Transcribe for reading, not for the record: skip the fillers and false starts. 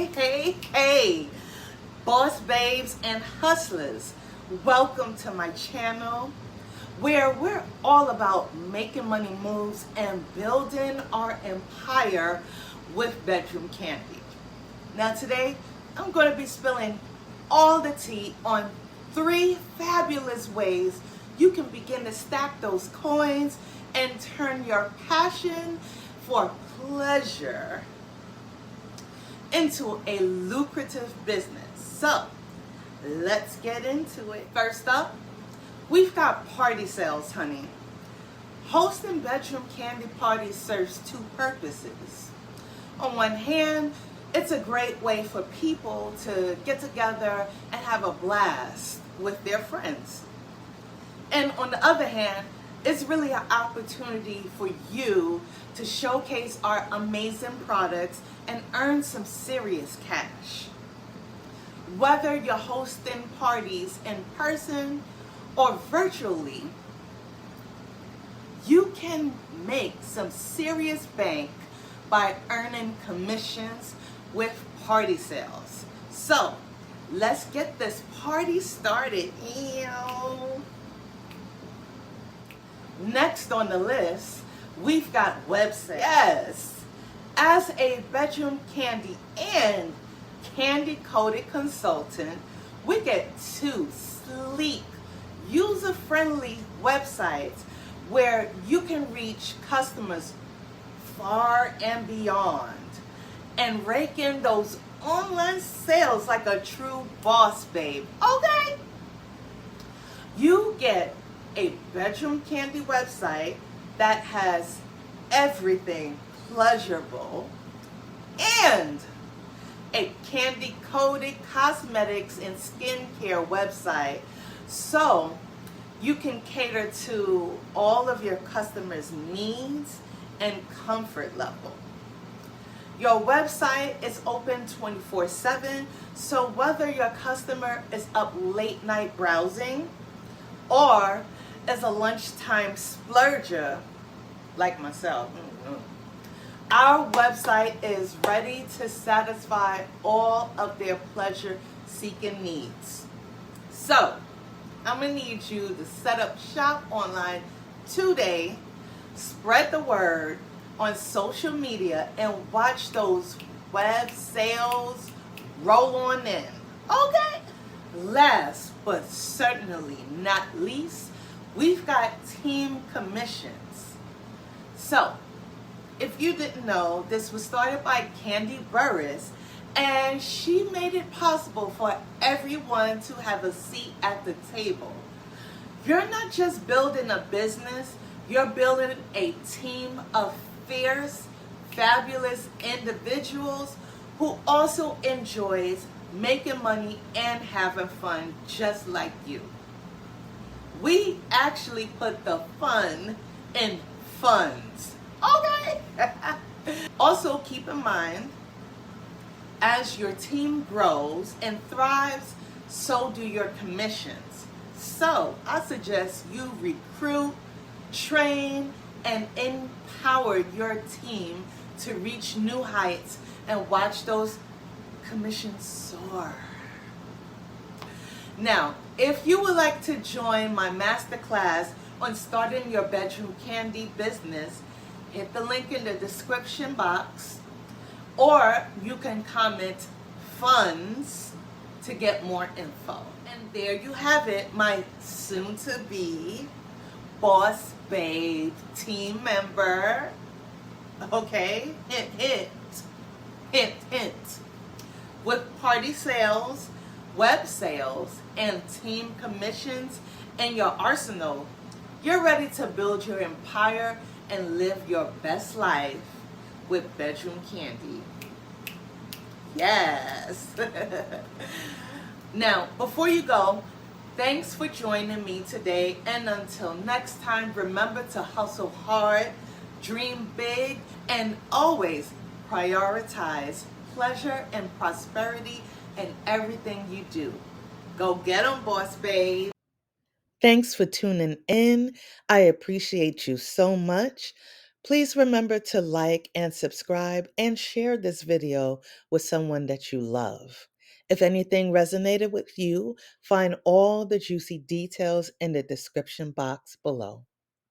Hey, boss babes and hustlers. Welcome to my channel where we're all about making money moves and building our empire with Bedroom Kandi. Now today, I'm going to be spilling all the tea on 3 fabulous ways you can begin to stack those coins and turn your passion for pleasure into a lucrative business. So let's get into it. First up, we've got party sales, honey. Hosting Bedroom Kandi parties serves 2 purposes. On one hand, it's a great way for people to get together and have a blast with their friends. And on the other hand, it's really an opportunity for you to showcase our amazing products and earn some serious cash. Whether you're hosting parties in person or virtually, you can make some serious bank by earning commissions with party sales. So let's get this party started. Next on the list, we've got websites. Yes, as a Bedroom Kandi and Kandi Consultant, we get 2 sleek, user-friendly websites where you can reach customers far and beyond and rake in those online sales like a true boss babe. Okay? You get a Bedroom Kandi website that has everything pleasurable and a Kandi coded cosmetics and skincare website so you can cater to all of your customers' needs and comfort level. Your website is open 24/7, so whether your customer is up late night browsing or is a lunchtime splurger like myself, our website is ready to satisfy all of their pleasure-seeking needs. So, I'm going to need you to set up shop online today, spread the word on social media, and watch those web sales roll on in. Okay? Last but certainly not least, we've got team commissions. So, if you didn't know, this was started by Candy Burris, and she made it possible for everyone to have a seat at the table. You're not just building a business, you're building a team of fierce, fabulous individuals who also enjoys making money and having fun just like you. We actually put the fun in funds. Okay? Also keep in mind, as your team grows and thrives, so do your commissions. So I suggest you recruit, train, and empower your team to reach new heights and watch those commissions soar. Now, if you would like to join my masterclass on starting your Bedroom Kandi business, hit the link in the description box, or you can comment funds to get more info. And there you have it, my soon-to-be boss babe team member. Okay, hint, hint, hint, hint. With party sales, web sales, and team commissions in your arsenal, you're ready to build your empire and live your best life with Bedroom Kandi. Yes. Now, before you go, thanks for joining me today, and until next time, remember to hustle hard, dream big, and always prioritize pleasure and prosperity in everything you do. Go get 'em, boss babe. Thanks for tuning in. I appreciate you so much. Please remember to like and subscribe and share this video with someone that you love. If anything resonated with you, find all the juicy details in the description box below.